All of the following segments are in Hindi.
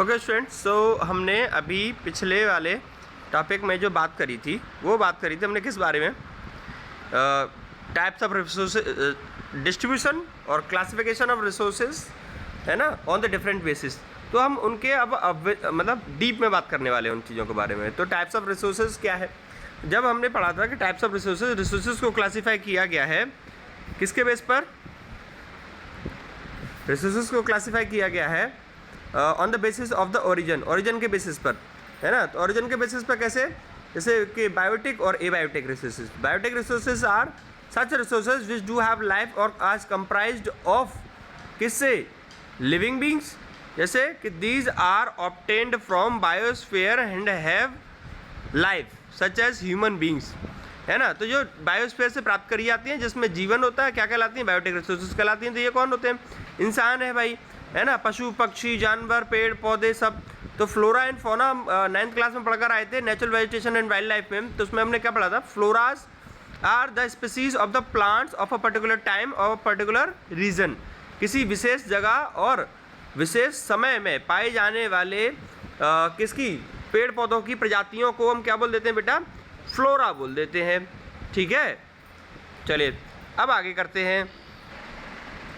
ओके स्टूडेंट्स, सो हमने अभी पिछले वाले टॉपिक में जो बात करी थी वो बात करी थी हमने किस बारे में, टाइप्स ऑफ रिसोर्सेज, डिस्ट्रीब्यूशन और क्लासिफिकेशन ऑफ रिसोर्सेज, है ना, ऑन द डिफरेंट बेसिस। तो हम उनके अब मतलब डीप में बात करने वाले हैं उन चीज़ों के बारे में। तो टाइप्स ऑफ रिसोर्सेज क्या है, जब हमने पढ़ा था कि टाइप्स ऑफ रिसोर्सेज को क्लासीफाई किया गया है किसके बेस पर, रिसोर्सेज को क्लासीफाई किया गया है on the basis of the origin के बेसिस पर, है ना। तो ओरिजिन के बेसिस पर कैसे, जैसे कि बायोटिक और abiotic resources. Biotic resources are such resources which do have life और आज कंप्राइज्ड ऑफ किससे, लिविंग बींग्स, जैसे कि these are obtained from biosphere and have life such as human beings, है ना। तो जो बायोस्फीयर से प्राप्त करी जाती हैं जिसमें जीवन होता है, क्या कहलाती हैं, बायोटिक रिसोर्सेज कहलाती हैं। तो ये कौन होते हैं, इंसान है भाई, है ना, पशु पक्षी जानवर पेड़ पौधे सब। तो फ्लोरा एंड फौना हम 9th क्लास में पढ़कर आए थे, natural vegetation and wild life में। तो उसमें हमने क्या पढ़ा था, floras are the species of the plants of a particular time और पर्टिकुलर रीजन। किसी विशेष जगह और विशेष समय में पाए जाने वाले किसकी, पेड़ पौधों की प्रजातियों को हम क्या बोल देते हैं बेटा, फ्लोरा बोल देते हैं। ठीक है, चलिए अब आगे करते हैं।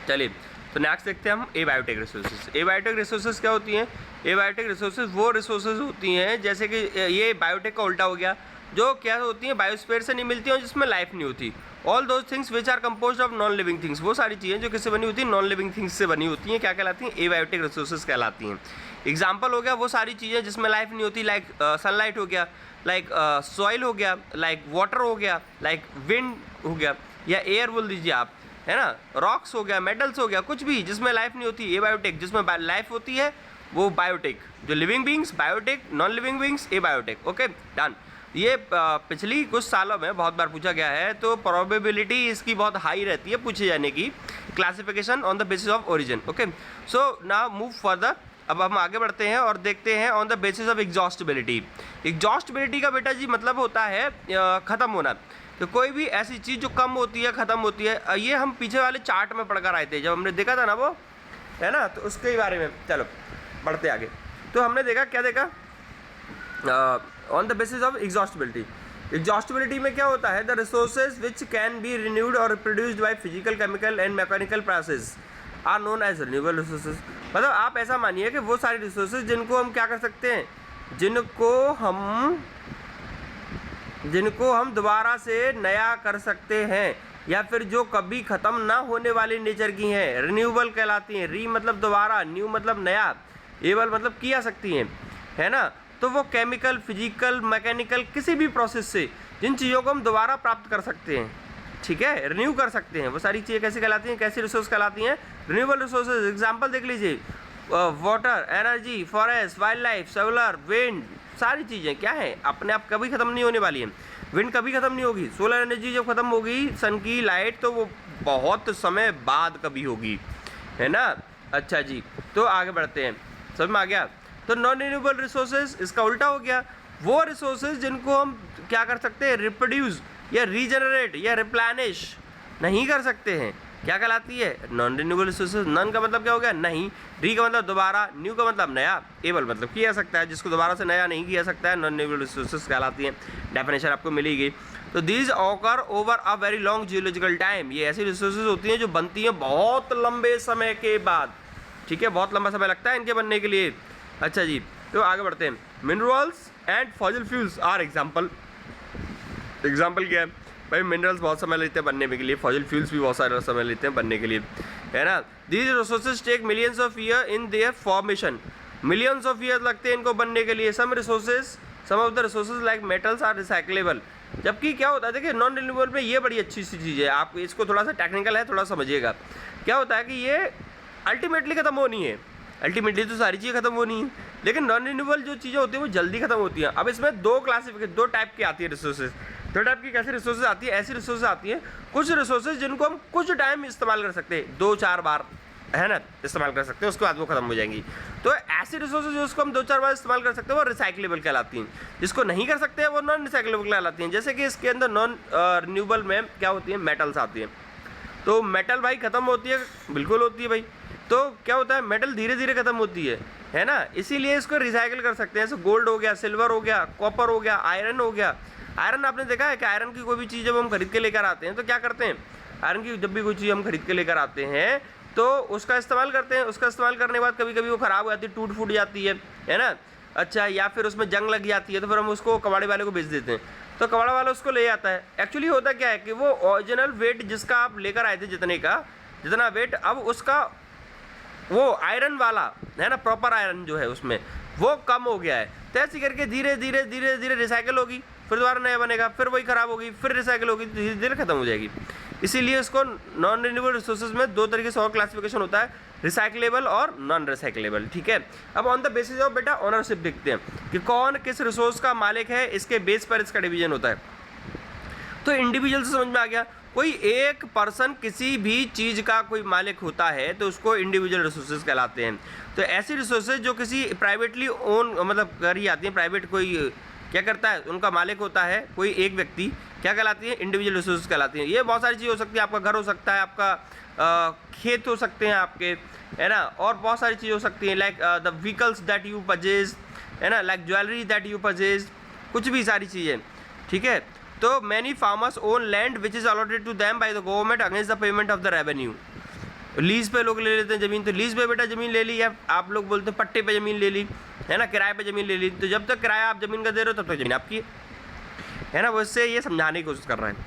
चलिए तो नेक्स्ट देखते हैं हम एबायोटिक रिसोर्सेज। एबायोटिक रिसोर्सेज क्या होती हैं, एबायोटिक रिसोर्सेज वो रिसोर्सेज होती हैं जैसे कि ये बायोटिक का उल्टा हो गया, जो क्या होती हैं बायोस्फीयर से नहीं मिलती हैं, जिसमें लाइफ नहीं होती। All those things which are composed of non living things, वो सारी चीज़ें जो किससे बनी होती हैं, नॉन लिविंग थिंग्स से बनी होती हैं, क्या कहलाती हैं, एबायोटिक रिसोर्सेज कहलाती हैं। एग्जाम्पल हो गया वो सारी चीज़ें जिसमें लाइफ नहीं होती, लाइक सनलाइट हो गया, लाइक सॉइल हो गया, लाइक वाटर हो गया, लाइक विंड हो गया, या एयर बोल दीजिए आप, है ना, रॉक्स हो गया, मेटल्स हो गया, कुछ भी जिसमें लाइफ नहीं होती एबायोटिक, जिसमें लाइफ होती है वो बायोटिक। जो living beings biotic, non living beings abiotic. Okay done. ये पिछली कुछ सालों में बहुत बार पूछा गया है, तो प्रोबेबिलिटी इसकी बहुत हाई रहती है पूछे जाने की, classification on the basis of origin. Okay, so now move further. अब हम आगे बढ़ते हैं और देखते हैं on the basis of exhaustibility. Exhaustibility का बेटा जी मतलब होता है ख़त्म होना। तो कोई भी ऐसी चीज़ जो कम होती है, ख़त्म होती है, ये हम पीछे वाले चार्ट में पढ़कर आए थे जब हमने देखा था ना वो, है ना। तो उसके ही बारे में चलो बढ़ते आगे। तो हमने देखा, क्या देखा, on the basis of exhaustibility. Exhaustibility में क्या होता है, the resources which can be renewed और reproduced by physical chemical and mechanical process are known as renewable resources. मतलब आप ऐसा मानिए कि वो सारे रिसोर्सेज जिनको हम क्या कर सकते हैं, जिनको हम दोबारा से नया कर सकते हैं, या फिर जो कभी ख़त्म ना होने वाली नेचर की हैं, रिन्यूएबल कहलाती हैं। री मतलब दोबारा, न्यू मतलब नया, एबल मतलब किया सकती हैं, है ना। तो वो केमिकल फिजिकल मैकेनिकल किसी भी प्रोसेस से जिन चीज़ों को हम दोबारा प्राप्त कर सकते हैं, ठीक है, रिन्यू कर सकते हैं, वो सारी चीज़ें कैसी कहलाती हैं, कैसी रिसोर्स कहलाती हैं, रिन्यूएबल रिसोर्सेज। एग्जांपल देख लीजिए, water, energy, forest, wild life, solar, wind, सारी चीज़ें क्या है, अपने आप कभी ख़त्म नहीं होने वाली हैं। विंड कभी ख़त्म नहीं होगी, सोलर एनर्जी जब ख़त्म होगी सन की लाइट, तो वो बहुत समय बाद कभी होगी, है ना। अच्छा जी, तो आगे बढ़ते हैं, समझ में आ गया। तो नॉन रिन्यूएबल रिसोर्सेज इसका उल्टा हो गया, वो रिसोर्सेज जिनको हम क्या कर सकते हैं, रिप्रोड्यूस या रीजनरेट या रिप्लेनिश नहीं कर सकते हैं, क्या कहलाती है, नॉन रिन्यूएबल रिसोर्सेज। नॉन का मतलब क्या हो गया, नहीं, री का मतलब दोबारा, न्यू का मतलब नया, एबल मतलब किया सकता है, जिसको दोबारा से नया नहीं किया सकता है, नॉन रिन्यूएबल रिसोर्सेज कहलाती हैं। डेफिनेशन आपको मिली गई। तो these occur over a very long geological time, ये ऐसी रिसोर्सेज होती हैं जो बनती हैं बहुत लंबे समय के बाद, ठीक है, बहुत लंबा समय लगता है इनके बनने के लिए। अच्छा जी, तो आगे बढ़ते हैं। Minerals and fossil fuels are example. Example क्या है भाई, मिनरल्स बहुत समय लेते हैं बनने के लिए, फॉसिल फ्यूल्स भी बहुत सारा समय लेते हैं बनने के लिए, है ना। These resources take millions of year in their formation, millions of year लगते हैं इनको बनने के लिए। Some of the resources like metals are recyclable. जबकि क्या होता है, देखिए नॉन रिन्यूएबल में ये बड़ी अच्छी सी चीज़ है, आप इसको थोड़ा सा टेक्निकल है, थोड़ा समझिएगा। क्या होता है कि ये अल्टीमेटली ख़त्म होनी है, अल्टीमेटली तो सारी चीज़ें खत्म होनी है, लेकिन नॉन रिन्यूएबल जो चीज़ें होती हैं वो जल्दी खत्म होती हैं। अब इसमें दो टाइप की आती है रिसोर्सेज। दो टाइप की कैसी रिसोर्सेज आती है, ऐसी रिसोर्सेज आती हैं, कुछ रिसोर्सेज जिनको हम कुछ टाइम इस्तेमाल कर सकते हैं, 2-4 बार, है ना, इस्तेमाल कर सकते हैं, उसके बाद वो खत्म हो जाएंगी। तो ऐसी रिसोर्सेज जिसको हम 2-4 बार इस्तेमाल कर सकते हैं वो रिसाइकलेबल कहलाती हैं, जिसको नहीं कर सकते हैं वो नॉन रिसाइकलेबल कहलाती हैं। जैसे कि इसके अंदर नॉन रिन्यूएबल में क्या होती है, मेटल्स आती हैं। तो मेटल भाई ख़त्म होती है, बिल्कुल होती है भाई, तो क्या होता है, मेटल धीरे धीरे खत्म होती है ना, इसीलिए इसको रिसाइकिल कर सकते हैं। जैसे गोल्ड हो गया, सिल्वर हो गया, कॉपर हो गया, आयरन हो गया। आयरन आपने देखा है कि आयरन की कोई भी चीज़ जब हम खरीद के लेकर आते हैं तो क्या करते हैं, आयरन की जब भी कोई चीज़ हम खरीद के लेकर आते हैं तो उसका इस्तेमाल करते हैं। उसका इस्तेमाल करने के बाद कभी कभी वो ख़राब हो जाती है, टूट फूट जाती है ना, अच्छा, या फिर उसमें जंग लग जाती है, तो फिर हम उसको कबाड़े वाले को बेच देते हैं, तो कबाड़ा वाला उसको ले जाता है। एक्चुअली होता क्या है कि वो ओरिजिनल वेट जिसका आप लेकर आए थे, जितना वेट, अब उसका वो आयरन वाला है ना, प्रॉपर आयरन जो है उसमें वो कम हो गया है। तो ऐसे करके धीरे धीरे धीरे धीरे रिसाइकिल होगी, फिर दोबारा नया बनेगा, फिर वही ख़राब होगी, फिर रिसाइकिल होगी, धीरे धीरे खत्म हो जाएगी। इसीलिए इसको नॉन रिन्यूएबल रिसोर्सेज में दो तरीके से और क्लासिफिकेशन होता है, रिसाइकलेबल और नॉन रिसाइकलेबल, ठीक है। अब ऑन द बेसिस ऑफ बेटा ओनरशिप देखते हैं कि कौन किस रिसोर्स का मालिक है, इसके बेस पर इसका डिवीजन होता है। तो इंडिविजुअल से समझ में आ गया, कोई एक पर्सन किसी भी चीज़ का कोई मालिक होता है तो उसको इंडिविजुअल रिसोर्सेज कहलाते हैं। तो ऐसी रिसोर्सेज जो किसी प्राइवेटली ओन मतलब करी जाती हैं, प्राइवेट कोई क्या करता है, उनका मालिक होता है कोई एक व्यक्ति, क्या कहलाती है, इंडिविजुअल रिसोर्सेज कहलाती हैं। ये बहुत सारी चीज़ हो सकती है, आपका घर हो सकता है, आपका खेत हो सकते हैं आपके, है ना, और बहुत सारी चीज़ हो सकती हैं, like the vehicles that you purchase, है ना, like jewellery that you purchase, कुछ भी सारी चीज़ें, ठीक है। तो many farmers own land which is allotted to them by the government against the payment of the revenue. Lease पे लोग ले लेते हैं ज़मीन, तो लीज पे बेटा ज़मीन ले ली, या आप लोग बोलते हैं पट्टे पे ज़मीन ले ली, है ना, किराए पे ज़मीन ले ली। तो जब तक किराया आप ज़मीन का दे रहे हो तब तक ज़मीन आपकी है ना। वो इससे ये समझाने की कोशिश कर रहे हैं,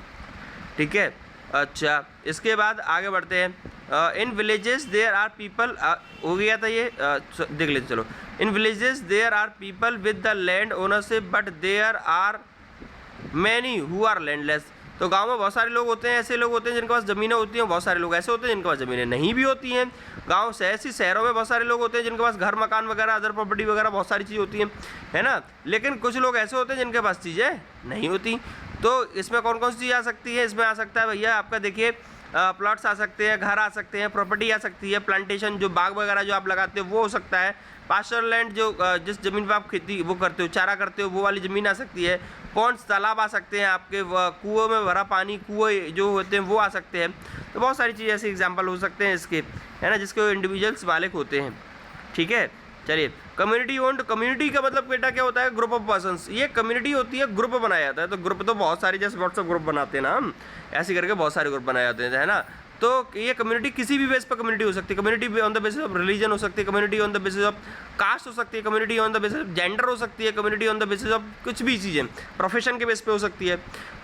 ठीक है। अच्छा, इसके बाद आगे बढ़ते हैं। In villages there are people, हो गया था ये, देख लेते चलो। In villages there are people with the land ownership but there are many who are landless. तो गांव में बहुत सारे लोग होते हैं, ऐसे लोग होते हैं जिनके पास ज़मीनें होती हैं, बहुत सारे लोग ऐसे होते हैं जिनके पास ज़मीनें नहीं भी होती हैं। गांव से ऐसी शहरों में बहुत सारे लोग होते हैं जिनके पास घर मकान वगैरह अदर प्रॉपर्टी वगैरह बहुत सारी चीज़ होती हैं, है ना। लेकिन कुछ लोग ऐसे होते हैं जिनके पास चीज़ें नहीं होती। तो इसमें कौन कौन सी चीज़ आ सकती है, इसमें आ सकता है भैया आपका, देखिए, प्लॉट्स आ सकते हैं, घर आ सकते हैं, प्रॉपर्टी आ सकती है, प्लांटेशन जो बाग वगैरह जो आप लगाते हो वो हो सकता है, पास्चर लैंड जो जिस ज़मीन पर आप खेती वो करते हो, चारा करते हो, वो वाली ज़मीन आ सकती है, पॉन्ड्स तालाब आ सकते हैं आपके, कुओं में भरा पानी, कुएँ जो होते हैं वो आ सकते हैं। तो बहुत सारी चीज़ ऐसे एग्जाम्पल हो सकते हैं इसके, है ना, जिसके इंडिविजुअल्स मालिक होते हैं, ठीक है। चलिए, कम्युनिटी ओन्ड, कम्युनिटी का मतलब बेटा क्या होता है, ग्रुप ऑफ पर्सन्स। ये कम्युनिटी होती है, ग्रुप बनाया जाता है। तो ग्रुप तो बहुत सारी, जैसे व्हाट्सएप ग्रुप बनाते हैं ना हम, ऐसे करके बहुत सारे ग्रुप बनाए जाते हैं, है ना। तो ये कम्युनिटी किसी भी बेस पर कम्युनिटी हो सकती है। Community on the basis of religion हो सकती है, community on the basis of caste हो सकती है, community on the basis of gender हो सकती है, community on the basis of कुछ भी चीज़ें, प्रोफेशन के बेस पे हो सकती है।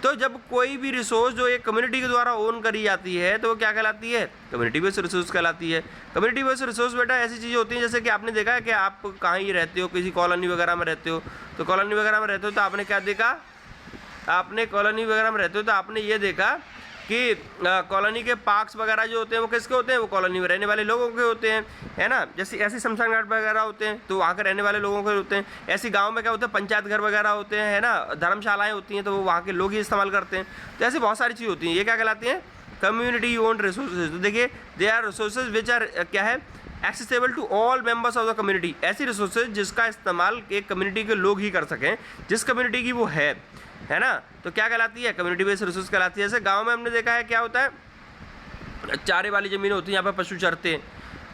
तो जब कोई भी रिसोर्स जो एक कम्युनिटी के द्वारा ओन करी जाती है तो वो क्या कहलाती है, कम्युनिटी बेस्ड रिसोर्स कहलाती है। कम्युनिटी बेस्ड रिसोर्स बेटा ऐसी चीज़ें होती हैं, जैसे कि आपने देखा है कि आप कहाँ ही रहते हो, किसी कॉलोनी वगैरह में रहते हो, तो कॉलोनी वगैरह में रहते हो तो आपने क्या देखा, आपने कॉलोनी वगैरह में रहते हो तो आपने ये देखा कि कॉलोनी के पार्क्स वगैरह जो होते हैं वो किसके होते हैं, वो कॉलोनी में रहने वाले लोगों के होते हैं, है ना। जैसे ऐसे शमशान घाट वगैरह होते हैं तो वहाँ के रहने वाले लोगों के होते हैं। ऐसी गांव में क्या होता है, पंचायत घर वगैरह होते हैं, है ना, धर्मशालाएँ होती हैं तो वो वहाँ के लोग ही इस्तेमाल करते हैं। तो ऐसी बहुत सारी चीज़ होती हैं, ये क्या कहलाती हैं, कम्युनिटी ओन्ड रिसोर्सेज। तो देखिए, they are resources which are क्या है, accessible to all members of the community. ऐसी रिसोर्सेज जिसका इस्तेमाल एक कम्युनिटी के लोग ही कर सकें, जिस कम्युनिटी की वो है ना। तो क्या कहलाती है, कम्युनिटी बेस्ड रिसोर्स कहलाती है। जैसे गांव में हमने देखा है क्या होता है, चारे वाली ज़मीन होती है, यहाँ पर पशु चरते हैं,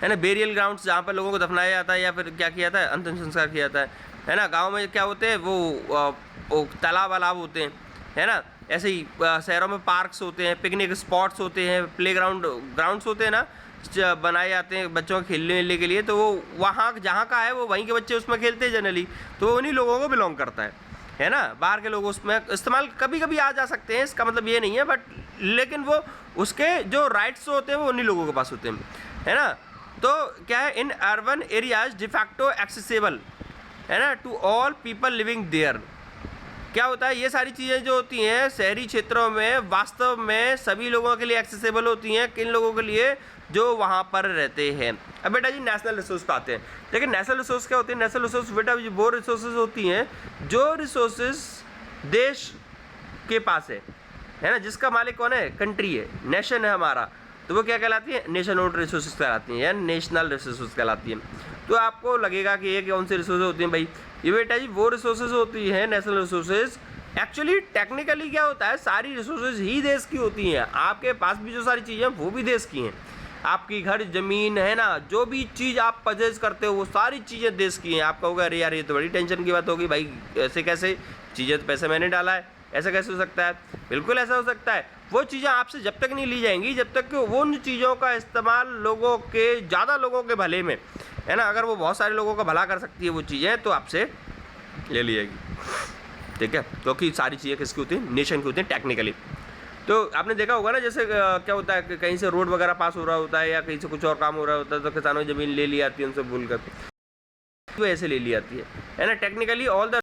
है ना। बेरियल ग्राउंड्स जहाँ पर लोगों को दफनाया जाता है या फिर क्या किया जाता है, अंतिम संस्कार किया जाता है ना। गाँव में क्या होते हैं, वो तालाब वालाब होते हैं, है ना। ऐसे ही शहरों में पार्क्स होते हैं, पिकनिक स्पॉट्स होते हैं, प्ले ग्राउंड्स होते हैं ना, बनाए जाते हैं बच्चों को खेलने वेलने के लिए। तो वो वहाँ जहाँ का है वो वहीं के बच्चे उसमें खेलते हैं जनरली, तो उन्हीं लोगों को बिलोंग करता है ना। बाहर के लोग उसमें इस्तेमाल कभी कभी आ जा सकते हैं, इसका मतलब ये नहीं है, बट लेकिन वो उसके जो राइट्स होते हैं वो उन्हीं लोगों के पास होते हैं, है ना। तो क्या है, in urban areas de facto accessible, है ना, to all people living there. क्या होता है, ये सारी चीज़ें जो होती हैं शहरी क्षेत्रों में वास्तव में सभी लोगों के लिए एक्सेसिबल होती हैं, किन लोगों के लिए, जो वहाँ पर रहते हैं। अब बेटा जी नेशनल रिसोर्स पे आते हैं। लेकिन नेशनल रिसोर्स क्या होती है, नेशनल रिसोर्स बेटा वो रिसोर्सेज होती हैं जो रिसोर्सेज देश के पास है ना, जिसका मालिक कौन है, कंट्री है, नेशन है हमारा, तो वो क्या कहलाती है, नेशन ओन्ड रिसोर्सेज कहलाती हैं या नेशनल रिसोर्सेज कहलाती हैं। तो आपको लगेगा कि ये कौन सी रिसोर्सेज होती हैं भाई, ये बेटा जी वो रिसोर्सेज होती हैं नेशनल रिसोर्सेज। एक्चुअली टेक्निकली क्या होता है, सारी रिसोर्सेज ही देश की होती हैं, आपके पास भी जो सारी चीज़ें हैं वो भी देश की हैं, आपकी घर ज़मीन है ना, जो भी चीज़ आप परचेज करते हो वो सारी चीज़ें देश की हैं। आप कहोगे अरे यार ये तो बड़ी टेंशन की बात होगी भाई, ऐसे कैसे, चीज़ें तो पैसे मैंने डाला है, ऐसा कैसे हो सकता है? बिल्कुल ऐसा हो सकता है। वो चीज़ें आपसे जब तक नहीं ली जाएंगी जब तक कि उन चीज़ों का इस्तेमाल लोगों के, ज़्यादा लोगों के भले में, है ना, अगर वो बहुत सारे लोगों का भला कर सकती है वो चीज़ें, तो आपसे ले ली जाएगी। ठीक है, क्योंकि सारी चीज़ें किसकी होती हैं? नेशन की होती हैं टेक्निकली। तो आपने देखा होगा ना, जैसे क्या होता है कि कहीं से रोड वगैरह पास हो रहा होता है या कहीं से कुछ और काम हो रहा होता है, तो किसानों की ज़मीन ले ली आती है उनसे भूल कर, तो ऐसे ले ली आती है ना। Technically all the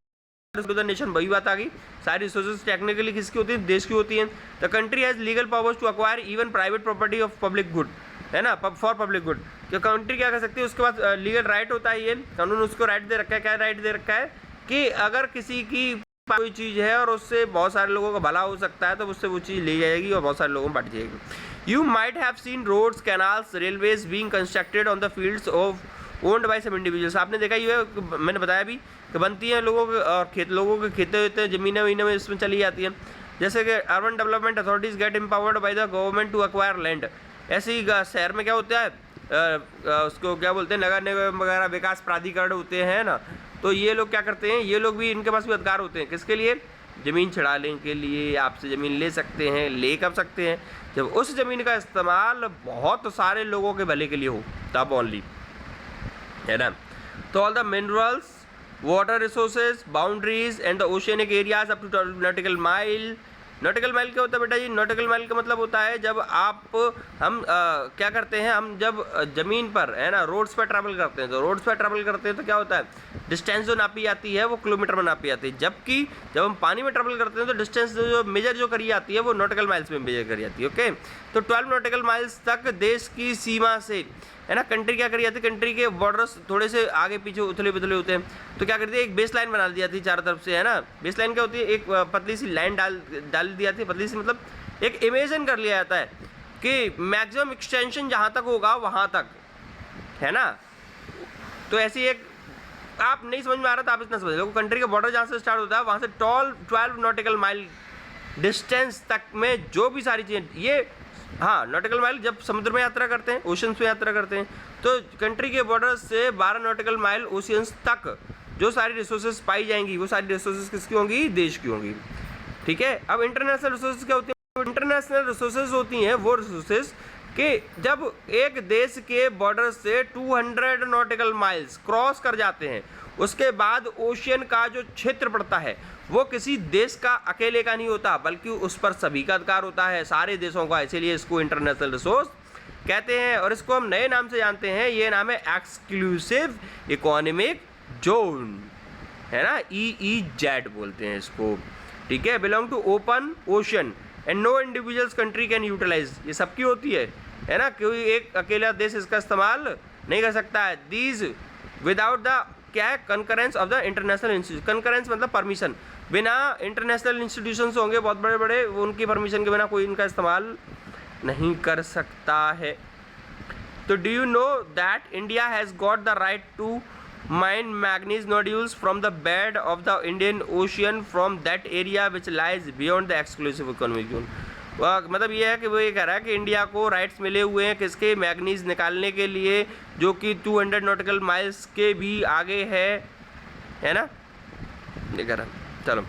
the nation, वही बात आ गई, सारी रिसोर्सेज टेक्निकली किसकी होती है? देश की होती हैं। The country has legal powers to acquire even private property of public good, है ना, फॉर पब्लिक गुड। तो कंट्री क्या कर सकती है? उसके पास लीगल राइट होता है, ये कानून उसको राइट दे रखा है। क्या राइट दे रखा है? कि अगर किसी की कोई चीज़ है और उससे बहुत सारे लोगों का भला हो सकता है तो उससे वो चीज़ ले जाएगी और बहुत सारे लोगों में बांट जाएगी। You might have seen roads, canals, railways being constructed on the fields of owned by some individuals. आपने देखा ही है, मैंने बताया भी कि बनती हैं लोगों के, और लोगों के खेते होते हैं, ज़मीनें वीनें में इसमें चली जाती हैं। जैसे कि urban development authorities get empowered by the government to acquire land. ऐसे ही शहर में क्या होता है, उसको क्या बोलते हैं, नगर निगम वगैरह विकास प्राधिकरण होते हैं ना, तो ये लोग क्या करते हैं, ये लोग भी, इनके पास भी अधिकार होते हैं। किसके लिए? ज़मीन छड़ाने के लिए आपसे ज़मीन ले सकते हैं। ले कब सकते हैं? जब उस ज़मीन का इस्तेमाल बहुत सारे लोगों के भले के लिए हो, तब ओनली, है ना। तो all the minerals, water resources, boundaries and the oceanic areas up to nautical mile. Nautical mile क्या होता है बेटा जी? नॉटिकल माइल का मतलब होता है जब हम क्या करते हैं, हम जब ज़मीन पर, है ना, रोड्स पर ट्रैवल करते हैं, तो रोड्स पर ट्रैवल करते हैं तो क्या होता है, डिस्टेंस जो नापी जाती है वो किलोमीटर में नापी जाती है। जबकि जब हम पानी में ट्रैवल करते हैं तो डिस्टेंस जो मेजर जो करी जाती है वो नॉटिकल माइल्स में मेजर करी जाती है। ओके, तो 12 नॉटिकल माइल्स तक देश की सीमा से, है ना, कंट्री क्या करी जाती है, कंट्री के बॉर्डर्स थोड़े से आगे पीछे उथले पुथले होते हैं, तो क्या करती है, एक बेस लाइन बना दी जाती है चारों तरफ से, है ना। बेस लाइन क्या होती है? एक पतली सी लाइन डाल दी जाती है, पतली सी मतलब एक इमेजिन कर लिया जाता है कि मैक्सिमम एक्सटेंशन जहाँ तक होगा वहाँ तक, है ना। तो ऐसी एक, आप नहीं समझ में आ रहा था आप इतना समझ लो, कंट्री का बॉर्डर जहाँ से स्टार्ट होता है वहाँ से 12 नॉटिकल माइल डिस्टेंस तक में जो भी सारी चीज़ें, ये हाँ, नॉटिकल माइल जब समुद्र में यात्रा करते हैं, ओशंस में यात्रा करते हैं, तो कंट्री के बॉर्डर से 12 नॉटिकल माइल ओशियंस तक जो सारी रिसोर्सेज पाई जाएंगी वो सारी रिसोर्सेज किसकी होंगी? देश की होंगी। ठीक है, अब इंटरनेशनल रिसोर्सेज क्या होती है? इंटरनेशनल रिसोर्सेज होती हैं वो रिसोर्सेज कि जब एक देश के बॉर्डर से 200 नॉटिकल माइल्स क्रॉस कर जाते हैं, उसके बाद ओशियन का जो क्षेत्र पड़ता है वो किसी देश का अकेले का नहीं होता, बल्कि उस पर सभी का अधिकार होता है, सारे देशों का। इसीलिए इसको इंटरनेशनल रिसोर्स कहते हैं और इसको हम नए नाम से जानते हैं, ये नाम है एक्सक्लूसिव इकोनॉमिक जोन, है ना, EEZ बोलते हैं इसको। ठीक है, belong to open ocean and no individuals country can utilise. ये सबकी होती है ना, कोई एक अकेला देश इसका इस्तेमाल नहीं कर सकता है। दीज विदाउट द क्या है, concurrence of the international institution. Concurrence मतलब परमिशन, बिना इंटरनेशनल इंस्टीट्यूशंस होंगे बहुत बड़े बड़े, उनकी परमिशन के बिना कोई इनका इस्तेमाल नहीं कर सकता है। तो do you know that India has got the right to mine manganese nodules from the bed of the Indian Ocean from that area which lies beyond the exclusive economic zone. मतलब ये है कि वो ये कह रहा है कि इंडिया को राइट्स मिले हुए हैं किसके? मैग्नीज निकालने के लिए, जो कि 200 नॉटिकल माइल्स के भी आगे है ना, ये कह रहा। चलो,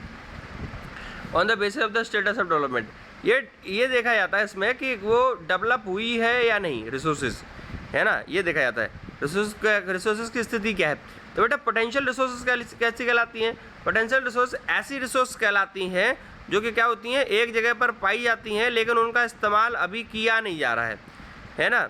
on the basis of the status of development, ये देखा जाता है इसमें कि वो डेवलप हुई है या नहीं रिसोर्सेज, है ना, ये देखा जाता है रिसोर्सेज की स्थिति क्या है। तो बेटा पोटेंशियल रिसोर्सेज कैसी कहलाती हैं? पोटेंशियल रिसोर्स ऐसी रिसोर्स कहलाती हैं जो कि क्या होती हैं, एक जगह पर पाई जाती हैं लेकिन उनका इस्तेमाल अभी किया नहीं जा रहा है ना।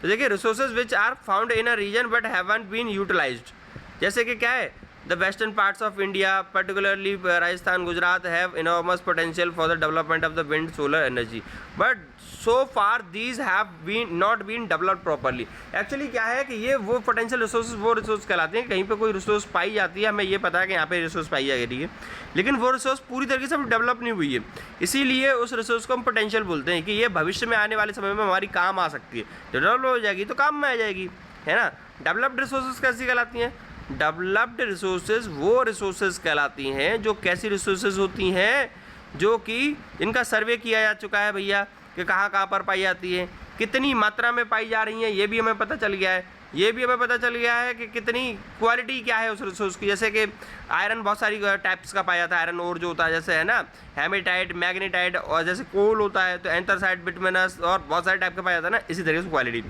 तो देखिए, resources which are found in a region but haven't been utilised, जैसे कि क्या है, the western parts of India particularly Rajasthan, Gujarat have enormous potential for the development of the wind solar energy but so far these have been not been developed properly. Actually क्या है कि ये वो पोटेंशियल रिसोर्सेज वो रिसोर्स कहलाते हैं, कहीं पे कोई रिसोर्स पाई जाती है, हमें ये पता है कि यहाँ पे रिसोर्स पाई जाएगी, है, लेकिन वो रिसोर्स पूरी तरीके से डेवलप नहीं हुई है, इसीलिए उस रिसोर्स को हम पोटेंशियल बोलते हैं कि ये भविष्य में आने वाले समय में हमारी काम आ सकती है। डेवलप हो जाएगी तो काम में आ जाएगी, है ना। डेवलप्ड रिसोर्सेज कैसी कहलाती हैं? डेवलप्ड रिसोर्सेज वो रिसोर्सेज कहलाती हैं जो कैसी रिसोर्सेज होती हैं, जो कि इनका सर्वे किया जा चुका है भैया कि कहाँ कहाँ पर पाई जाती है, कितनी मात्रा में पाई जा रही हैं ये भी हमें पता चल गया है। ये भी हमें पता चल गया है कि कितनी क्वालिटी क्या है उस रिसोर्स की। जैसे कि आयरन बहुत सारी टाइप्स का पाया जाता है, आयरन ओर जो होता है, जैसे है ना हेमेटाइट, मैग्नेटाइट, और जैसे कोल होता है तो एंथ्रासाइट, बिटुमिनस, और बहुत सारे टाइप का पाया जाता है ना, इसी तरीके से क्वालिटी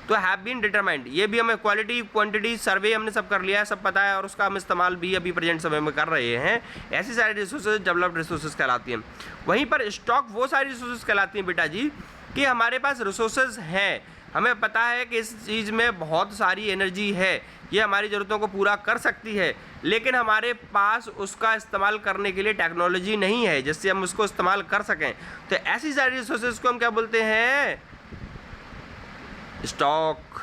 तो हैव बीन डिटरमाइंड। ये भी हमें क्वालिटी, क्वांटिटी, सर्वे हमने सब कर लिया है, सब पता है, और उसका हम इस्तेमाल भी अभी प्रेजेंट समय में कर रहे हैं। ऐसी सारी रिसोर्सेज डेवलप्ड रिसोर्सेज कहलाती हैं। वहीं पर स्टॉक वो सारी रिसोर्सेज कहलाती हैं बेटा जी कि हमारे पास रिसोर्सेज हैं, हमें पता है कि इस चीज़ में बहुत सारी एनर्जी है, ये हमारी ज़रूरतों को पूरा कर सकती है, लेकिन हमारे पास उसका इस्तेमाल करने के लिए टेक्नोलॉजी नहीं है जिससे हम उसको इस्तेमाल कर सकें। तो ऐसी सारी रिसोर्सेज को हम क्या बोलते हैं? स्टॉक।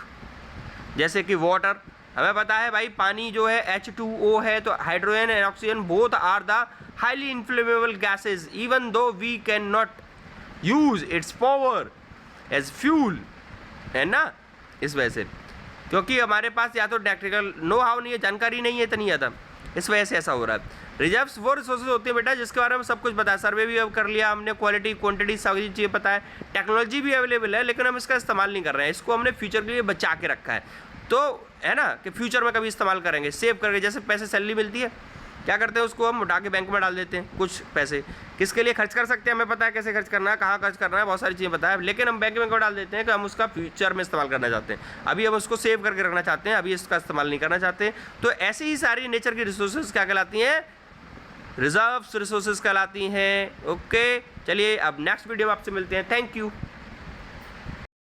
जैसे कि वाटर, हमें पता है भाई पानी जो है H2O है, तो hydrogen and oxygen both are the highly inflammable gases even though we can not use its power as fuel, है ना। इस वजह से, क्योंकि हमारे पास या तो टेक्निकल नो हाउ नहीं है, जानकारी नहीं है इतनी ज़्यादा, इस वजह से ऐसा हो रहा है। रिजर्व्स वो रिसोर्सेज होते हैं बेटा जिसके बारे में सब कुछ पता है, सर्वे भी अब कर लिया हमने, क्वालिटी, क्वांटिटी, सारी चीज़ें पता है, टेक्नोलॉजी भी अवेलेबल है, लेकिन हम इसका इस्तेमाल नहीं कर रहे हैं, इसको हमने फ्यूचर के लिए बचा के रखा है। तो है ना कि फ्यूचर में कभी इस्तेमाल करेंगे, सेव करके। जैसे पैसे सैलरी मिलती है, क्या करते हैं उसको हम उठा के बैंक में डाल देते हैं, कुछ पैसे किसके लिए खर्च कर सकते हैं, हमें पता है कैसे खर्च करना है, कहाँ खर्च करना है, बहुत सारी चीज़ें पता है, लेकिन हम बैंक में डाल देते हैं कि हम उसका फ्यूचर में इस्तेमाल करना चाहते हैं, अभी हम उसको सेव करके रखना चाहते हैं, अभी इसका इस्तेमाल नहीं करना चाहते। तो ऐसी ही सारी नेचर की रिसोर्सेज क्या कहलाती हैं? रिजर्व्स रिसोर्सेज कहलाती हैं। ओके, चलिए अब नेक्स्ट वीडियो में आपसे मिलते हैं। Thank you.